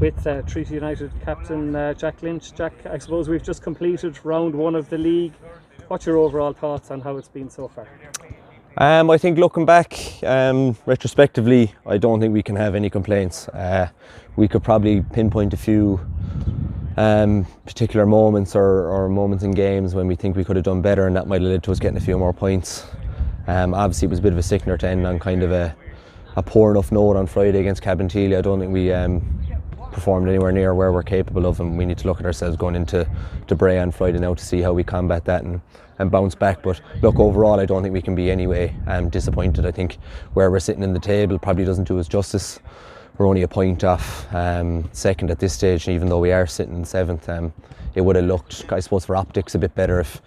with Treaty United captain Jack Lynch. Jack, I suppose we've just completed round 1 of the league. What's your overall thoughts on how it's been so far? I think looking back, retrospectively, I don't think we can have any complaints. We could probably pinpoint a few particular moments or moments in games when we think we could have done better, and that might have led to us getting a few more points. Obviously, it was a bit of a sickener to end on kind of a poor enough note on Friday against Cabinteely. I don't think we performed anywhere near where we're capable of, and we need to look at ourselves going into Bray on Friday now to see how we combat that and bounce back. But look, overall, I don't think we can be anyway disappointed. I think where we're sitting in the table probably doesn't do us justice. We're only a point off second at this stage, and even though we are sitting 7th, it would have looked, I suppose, for optics a bit better if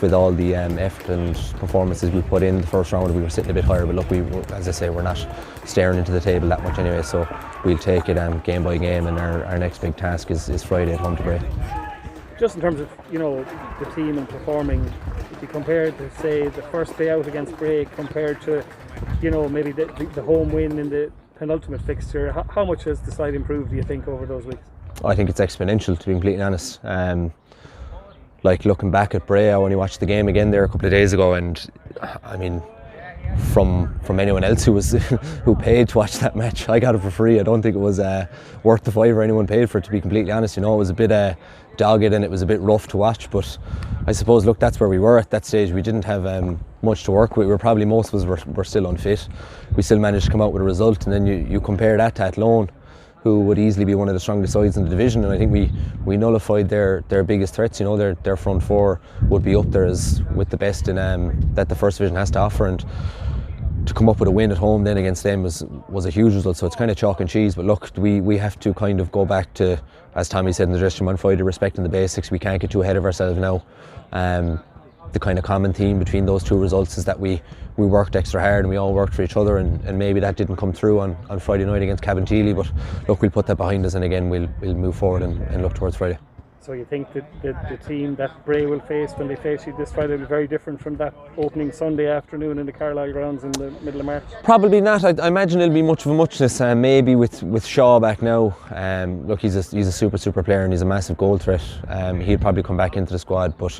with all the effort and performances we put in the first round we were sitting a bit higher. But look, as I say, we're not staring into the table that much anyway, so we'll take it game by game, and our next big task is Friday at home to Bray. Just in terms of the team and performing, if you compare to say the first day out against Bray compared to maybe the home win in the penultimate fixture, how much has the side improved, do you think, over those weeks? I think it's exponential, to be completely honest. Like looking back at Bray, I only watched the game again there a couple of days ago, and I mean, from anyone else who paid to watch that match, I got it for free. I don't think it was worth the $5 anyone paid for it, to be completely honest. It was a bit dogged and it was a bit rough to watch, but I suppose, look, that's where we were at that stage. We didn't have much to work with. Most of us were still unfit. We still managed to come out with a result, and then you compare that to Athlone, who would easily be one of the strongest sides in the division, and I think we nullified their biggest threats. Their front four would be up there as with the best in that the first division has to offer, and to come up with a win at home then against them was a huge result. So it's kind of chalk and cheese, but look, we have to kind of go back to, as Tommy said in the dressing room on Friday, respecting the basics. We can't get too ahead of ourselves now. The kind of common theme between those two results is that we worked extra hard and we all worked for each other, and maybe that didn't come through on Friday night against Cabinteely, but look, we'll put that behind us, and again we'll move forward and look towards Friday. So you think that the team that Bray will face when they face you this Friday will be very different from that opening Sunday afternoon in the Carlisle grounds in the middle of March? Probably not. I imagine it'll be much of a muchness, maybe with Shaw back now. Look, he's a super player and he's a massive goal threat. He'll probably come back into the squad, but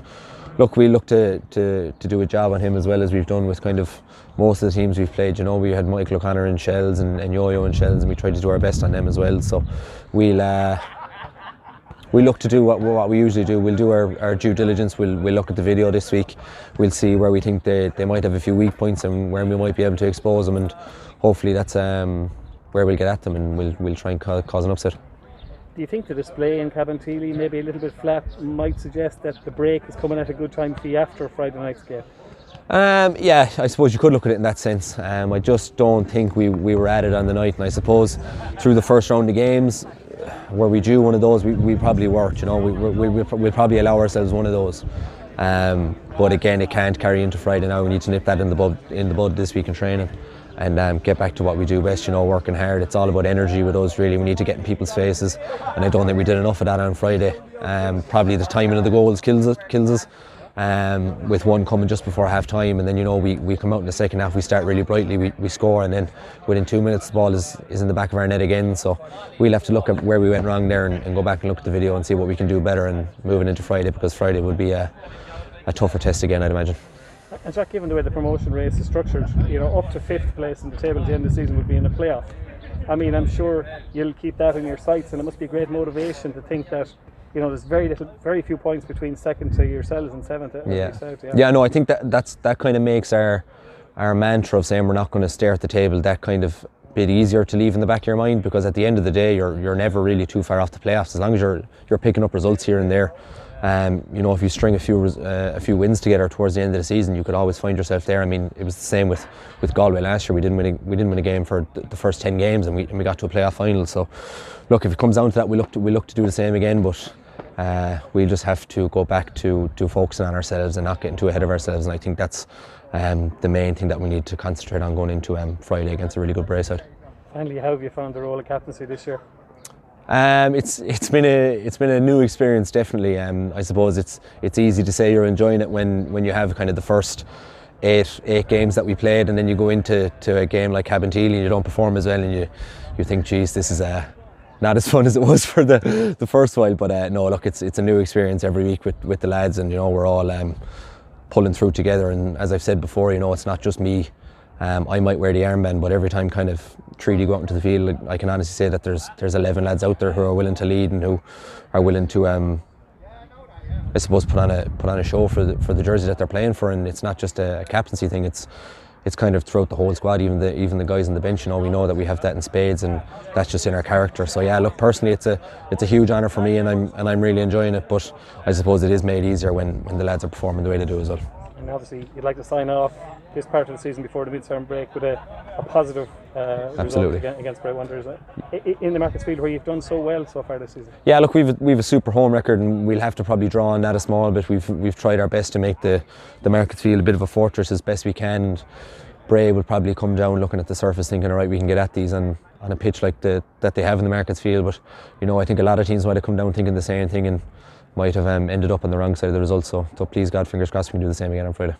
look, we look to do a job on him as well as we've done with kind of most of the teams we've played. We had Michael O'Connor in Shells and Yo-Yo in Shells, and we tried to do our best on them as well. So we look to do what we usually do. We'll do our due diligence. We'll look at the video this week. We'll see where we think they might have a few weak points and where we might be able to expose them, and hopefully that's where we'll get at them, and we'll try and cause an upset. Do you think the display in Cabinteely, maybe a little bit flat, might suggest that the break is coming at a good time for you after Friday night's game? Yeah, I suppose you could look at it in that sense. I just don't think we were at it on the night, and I suppose through the first round of games, were we due one of those, we probably weren't. We'll probably allow ourselves one of those. But again, it can't carry into Friday now. We need to nip that in the bud this week in training, and get back to what we do best, working hard. It's all about energy with us, really. We need to get in people's faces, and I don't think we did enough of that on Friday. Probably the timing of the goals kills us. With one coming just before half time, and then we come out in the second half, we start really brightly, we score, and then within 2 minutes the ball is in the back of our net again. So we'll have to look at where we went wrong there and go back and look at the video and see what we can do better and moving into Friday, because Friday would be a tougher test again, I'd imagine. And Jack, given the way the promotion race is structured, up to 5th place in the table at the end of the season would be in a playoff. I mean, I'm sure you'll keep that in your sights, and it must be a great motivation to think that there's very few points between second to yourselves and 7th. Yeah, no, I think that kind of makes our mantra of saying we're not going to stare at the table that kind of bit easier to leave in the back of your mind, because at the end of the day you're never really too far off the playoffs, as long as you're picking up results here and there. If you string a few wins together towards the end of the season, you could always find yourself there. I mean, it was the same with Galway last year. We didn't win a game for the first 10 games, and we got to a playoff final. So look, if it comes down to that, we look to do the same again, but we'll just have to go back to focusing on ourselves and not getting too ahead of ourselves, and I think that's the main thing that we need to concentrate on going into Friday against a really good Bray side. Finally, how have you found the role of captaincy this year? It's been a new experience, definitely. I suppose it's easy to say you're enjoying it when you have kind of the first eight games that we played, and then you go into a game like Cabinteely and you don't perform as well, and you think, geez, this is not as fun as it was for the first while, but no, look, it's a new experience every week with the lads, and we're all pulling through together. And as I've said before, it's not just me. I might wear the armband, but every time kind of Treaty go out into the field, I can honestly say that there's 11 lads out there who are willing to lead and who are willing to I suppose put on a show for the jersey that they're playing for. And it's not just a captaincy thing, it's kind of throughout the whole squad, even the guys on the bench. We know that we have that in spades, and that's just in our character. So yeah, look, personally it's a huge honour for me, and I'm really enjoying it, but I suppose it is made easier when the lads are performing the way they do as well. And obviously you'd like to sign off this part of the season before the mid-term break with a positive result against Bray Wanderers in the Markets Field, where you've done so well so far this season. Yeah, look, we've a super home record, and we'll have to probably draw on that a small bit. We've tried our best to make the Markets Field a bit of a fortress as best we can, and Bray will probably come down looking at the surface thinking, all right, we can get at these on a pitch like that they have in the Markets Field. But I think a lot of teams might have come down thinking the same thing and might have ended up on the wrong side of the result. So please God, fingers crossed, we can do the same again on Friday.